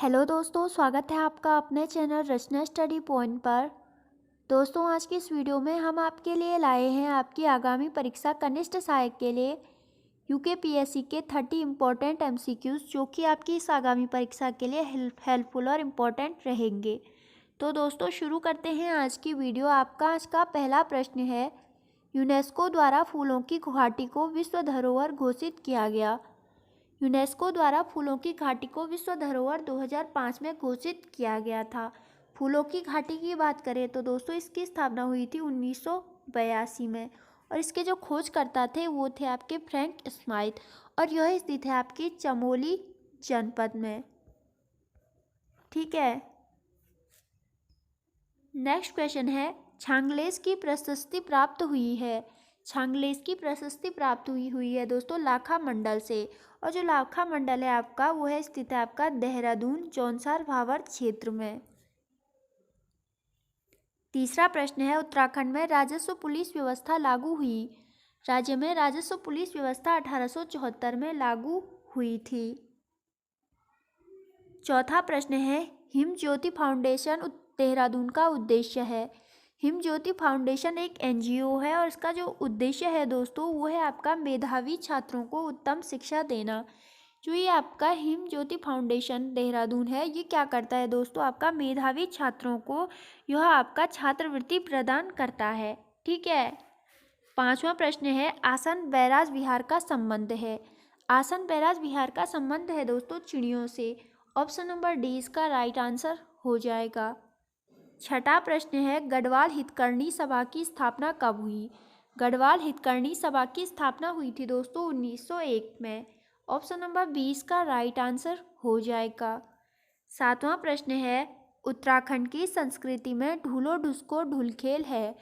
Hello दोस्तों, स्वागत है आपका अपने चैनल रचना स्टडी पॉइंट पर। दोस्तों, आज की इस वीडियो में हम आपके लिए लाए हैं आपकी आगामी परीक्षा कनिष्ठ सहायक के लिए यूकेपीएससी के 30 इम्पोर्टेंट एमसीक्यूज, जो कि आपकी इस आगामी परीक्षा के लिए हेल्पफुल और इम्पोर्टेंट रहेंगे। तो दोस्तों, शुरू करते हैं आज की वीडियो। आपका आज का पहला प्रश्न है, यूनेस्को द्वारा फूलों की घाटी को विश्व धरोहर घोषित किया गया। यूनेस्को द्वारा फूलों की घाटी को विश्व धरोहर 2005 में घोषित किया गया था। फूलों की घाटी की बात करें तो दोस्तों, इसकी स्थापना हुई थी 1982 में, और इसके जो खोजकर्ता थे वो थे आपके फ्रैंक स्माइथ, और यह स्थित है आपकी चमोली जनपद में। ठीक है, नेक्स्ट क्वेश्चन है, छांगलेस की प्रशस्ति प्राप्त हुई है। छांगलेस की प्रशस्ति प्राप्त हुई है दोस्तों लाखा मंडल से, और जो लाखा मंडल है आपका वो है स्थित है आपका देहरादून जौनसार भावर क्षेत्र में। तीसरा प्रश्न है, उत्तराखंड में राजस्व पुलिस व्यवस्था लागू हुई। राज्य में राजस्व पुलिस व्यवस्था 1874 में लागू हुई थी। चौथा प्रश्न है, हिम ज्योति फाउंडेशन देहरादून का उद्देश्य है। हिम ज्योति फाउंडेशन एक एनजीओ है, और इसका जो उद्देश्य है दोस्तों वो है आपका मेधावी छात्रों को उत्तम शिक्षा देना। जो ये आपका हिम ज्योति फाउंडेशन देहरादून है, ये क्या करता है दोस्तों, आपका मेधावी छात्रों को यह आपका छात्रवृत्ति प्रदान करता है। ठीक है, पांचवा प्रश्न है, आसन बैराज विहार का संबंध है। आसन बैराज विहार का संबंध है दोस्तों चिड़ियों से। ऑप्शन नंबर डी इसका राइट आंसर हो जाएगा। छठा प्रश्न है, गढ़वाल हितकर्णी सभा की स्थापना कब हुई। गढ़वाल हितकर्णी सभा की स्थापना हुई थी दोस्तों 1901 में। ऑप्शन नंबर 20 का राइट आंसर हो जाएगा। सातवां प्रश्न है, उत्तराखंड की संस्कृति में ढूलो ढुसको ढुल खेल है।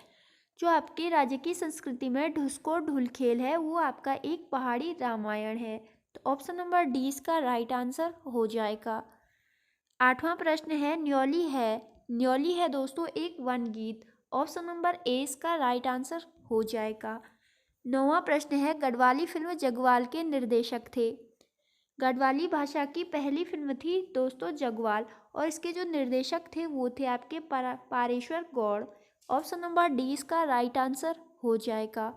जो आपके राज्य की संस्कृति में ढुसको ढुल खेल है वो आपका एक पहाड़ी रामायण है। तो ऑप्शन नंबर डी इसका राइट आंसर हो जाएगा। आठवां प्रश्न है, न्योली है। न्योली है दोस्तों एक वन गीत। ऑप्शन नंबर ए इसका राइट आंसर हो जाएगा। नौवां प्रश्न है, गढ़वाली फिल्म जगवाल के निर्देशक थे। गढ़वाली भाषा की पहली फिल्म थी दोस्तों जगवाल, और इसके जो निर्देशक थे वो थे आपके Pareshwar Gaur. Option number D इसका राइट आंसर हो जाएगा।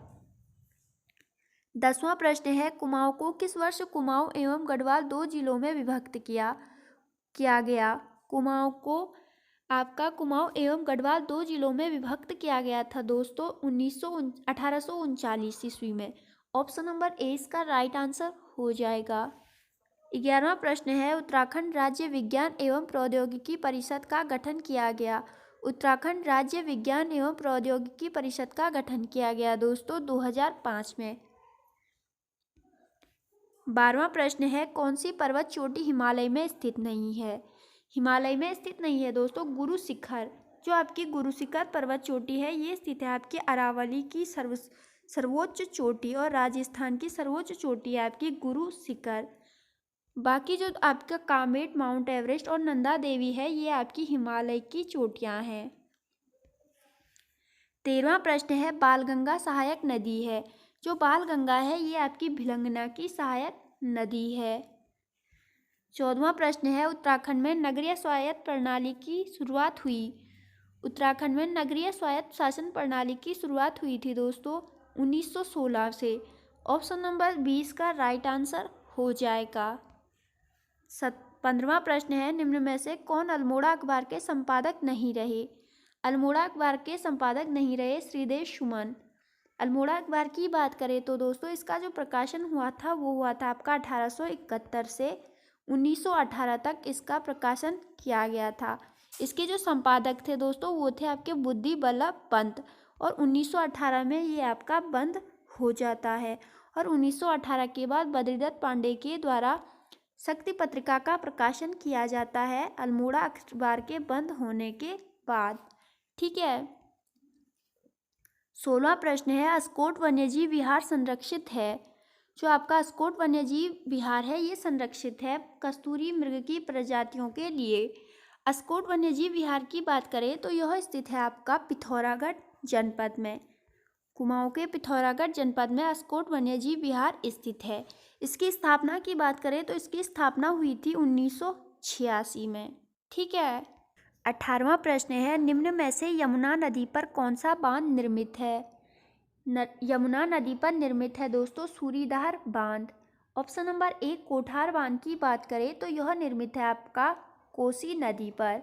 10वां प्रश्न है, कुमाऊं को किस वर्ष कुमाऊं एवं गढ़वाल दो जिलों में विभक्त किया गया। कुमाऊं को आपका कुमाऊं एवं गढ़वाल दो जिलों में विभक्त किया गया था दोस्तों 1839 ईस्वी में। ऑप्शन नंबर ए इसका राइट आंसर हो जाएगा। 11वां प्रश्न है, उत्तराखंड राज्य विज्ञान एवं प्रौद्योगिकी परिषद का गठन किया गया। उत्तराखंड राज्य विज्ञान एवं प्रौद्योगिकी परिषद का गठन किया गया दोस्तों 2005 में। 12वां प्रश्न है, कौन सी पर्वत चोटी हिमालय में स्थित नहीं है। हिमालय में स्थित नहीं है दोस्तों गुरु शिखर। जो आपकी गुरु शिखर पर्वत चोटी है ये स्थित है आपकी अरावली की सर्वोच्च चोटी, और राजस्थान की सर्वोच्च चोटी है आपकी गुरु शिखर। बाकी जो आपका कामेट, माउंट एवरेस्ट और नंदा देवी है ये आपकी हिमालय की चोटियां हैं। 13वां प्रश्न है, बालगंगा सहायक नदी है। जो बालगंगा है ये आपकी भिलंगना की सहायक नदी है। 14वां प्रश्न है, उत्तराखंड में नगरीय स्वायत्त प्रणाली की शुरुआत हुई। उत्तराखंड में नगरीय स्वायत्त शासन प्रणाली की शुरुआत हुई थी दोस्तों 1916 से। ऑप्शन नंबर 20 का राइट आंसर हो जाएगा। 15वां प्रश्न है, निम्न में से कौन अल्मोड़ा अखबार के संपादक नहीं रहे। अल्मोड़ा अखबार के संपादक नहीं रहे श्रीदेव सुमन। अल्मोड़ा अखबार की बात करें तो दोस्तों इसका जो प्रकाशन हुआ था वो हुआ था आपका 1871 से 1918 तक इसका प्रकाशन किया गया था। इसके जो संपादक थे दोस्तों वो थे आपके बुद्धि बल्लभ पंत, और 1918 में ये आपका बंद हो जाता है, और 1918 के बाद बद्रीदत्त पांडे के द्वारा शक्ति पत्रिका का प्रकाशन किया जाता है अल्मोड़ा अखबार के बंद होने के बाद। ठीक है, 16वां प्रश्न है, अस्कोट वन्यजीव विहार संरक्षित है। जो आपका अस्कोट वन्यजीव विहार है ये संरक्षित है कस्तूरी मृग की प्रजातियों के लिए। अस्कोट वन्यजीव विहार की बात करें तो यह स्थित है आपका पिथौरागढ़ जनपद में। कुमाऊं के पिथौरागढ़ जनपद में अस्कोट वन्यजीव विहार स्थित है। इसकी स्थापना की बात करें तो इसकी स्थापना हुई थी 1986 में। ठीक है। 18वां प्रश्न है, निम्न में से यमुना नदी पर कौन सा बांध निर्मित है? यमुना नदी पर निर्मित है दोस्तों सूरीधार बांध। ऑप्शन नंबर 1 कोठार बांध की बात करें तो यह निर्मित है आपका कोसी नदी पर।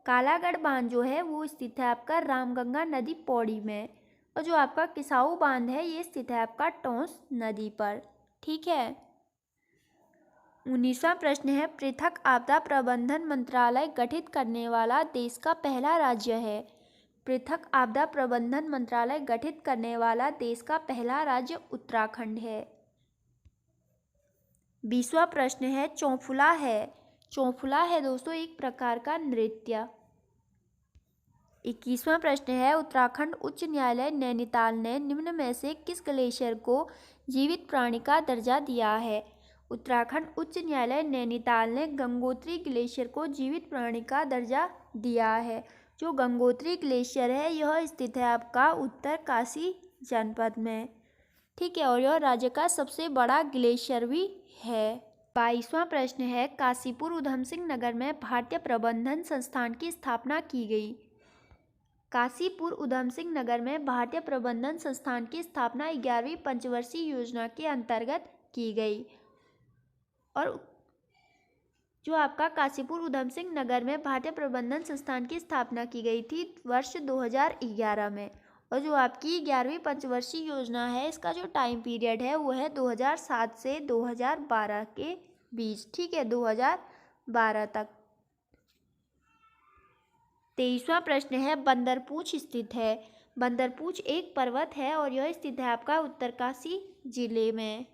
कालागढ़ बांध जो है वो स्थित है आपका रामगंगा नदी पौड़ी में। और जो आपका किसाऊ बांध है ये स्थित है आपका टोंस नदी पर। ठीक है। 19वां प्रश्न है, पृथक आपदा प्रबंधन मंत्रालय गठित करने वाला देश का पहला राज्य है। पृथक आपदा प्रबंधन मंत्रालय गठित करने वाला देश का पहला राज्य उत्तराखंड है। 20वां प्रश्न है, चौफुला है। चौफुला है दोस्तों एक प्रकार का नृत्य। 21वां प्रश्न है, उत्तराखंड उच्च न्यायालय नैनीताल ने निम्न में से किस ग्लेशियर को जीवित प्राणी का दर्जा दिया है? उत्तराखंड उच्च न्यायालय नैनीताल ने गंगोत्री ग्लेशियर को जीवित प्राणी का दर्जा दिया है। जो गंगोत्री ग्लेशियर है यह स्थित है आपका उत्तरकाशी जनपद में। ठीक है। और यह राज्य का सबसे बड़ा ग्लेशियर भी है। 22वां प्रश्न है, काशीपुर उधम सिंह नगर में भारतीय प्रबंधन संस्थान की स्थापना की गई। काशीपुर उधम सिंह नगर में भारतीय प्रबंधन संस्थान की स्थापना 11वीं पंचवर्षीय योजना के अंतर्गत की गई। और जो आपका काशीपुर उधम सिंह नगर में भारतीय प्रबंधन संस्थान की स्थापना की गई थी वर्ष 2011 में। और जो आपकी 11वीं पंचवर्षीय योजना है इसका जो टाइम पीरियड है वो है 2007 से 2012 के बीच। ठीक है, 2012 तक। 23वां प्रश्न है, बंदरपूछ स्थित है। बंदरपूछ एक पर्वत है और यह स्थित है आपका उत्तरकाशी जिले में।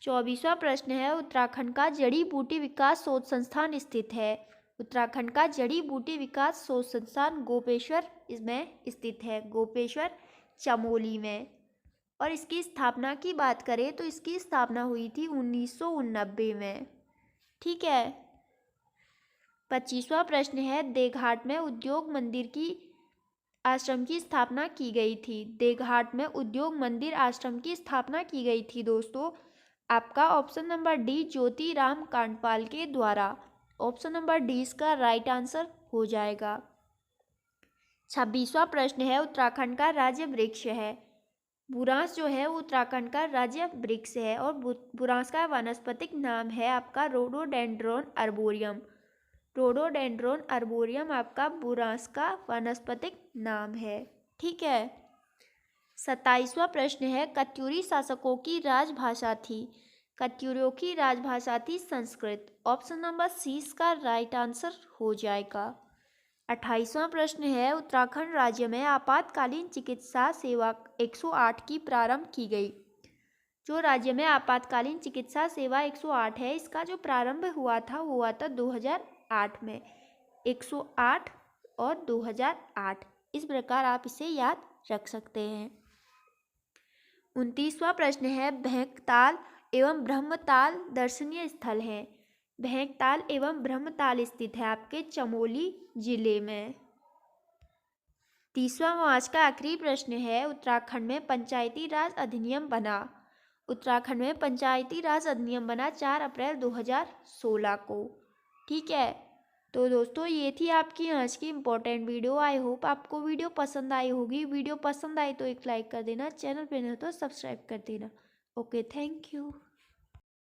24वां प्रश्न है, उत्तराखंड का जड़ी बूटी विकास शोध संस्थान स्थित है। उत्तराखंड का जड़ी बूटी विकास शोध संस्थान गोपेश्वर इसमें स्थित है, गोपेश्वर चमोली में। और इसकी स्थापना की बात करें तो इसकी स्थापना हुई थी 1989 में। ठीक है। 25वां प्रश्न है, देघाट में उद्योग मंदिर की आश्रम की स्थापना की गई थी। देघाट में उद्योग मंदिर आश्रम की स्थापना की गई थी दोस्तों आपका option number D Jyotiram Kandpal के द्वारा। ऑप्शन नंबर डी इसका राइट आंसर हो जाएगा। 26वां प्रश्न है, उत्तराखंड का राज्य वृक्ष है। बुरांस जो है वो उत्तराखंड का राज्य वृक्ष है और बुरांस का वानस्पतिक नाम है आपका रोडोडेंड्रोन अर्बोरियम। रोडोडेंड्रोन अर्बोरियम आपका बुरांस का वानस्पतिक नाम है। ठीक है। 27वां प्रश्न है, कत्यूरी शासकों की राजभाषा थी। कत्यूरियों की राजभाषा थी संस्कृत। ऑप्शन नंबर सी इसका राइट आंसर हो जाएगा। 28वां प्रश्न है, उत्तराखंड राज्य में आपातकालीन चिकित्सा सेवा 108 की प्रारंभ की गई। जो राज्य में आपातकालीन चिकित्सा सेवा 108 है इसका जो प्रारंभ हुआ था वो हुआ था 2008 में। 108 और 2008 इस प्रकार आप इसे याद रख सकते हैं। 29वां प्रश्न है, भेंकताल एवं ब्रह्मताल दर्शनीय स्थल हैं। भेंकताल एवं ब्रह्मताल स्थित है आपके चमोली जिले में। 30वां आज का आखिरी प्रश्न है, उत्तराखंड में पंचायती राज अधिनियम बना। उत्तराखंड में पंचायती राज अधिनियम बना 4 अप्रैल 2016 को। ठीक है। तो दोस्तों ये थी आपकी आज की इम्पोर्टेंट वीडियो। आई होप आपको वीडियो पसंद आई होगी। वीडियो पसंद आई तो एक लाइक कर देना, चैनल पे नहीं तो सब्सक्राइब कर देना। Okay, thank you.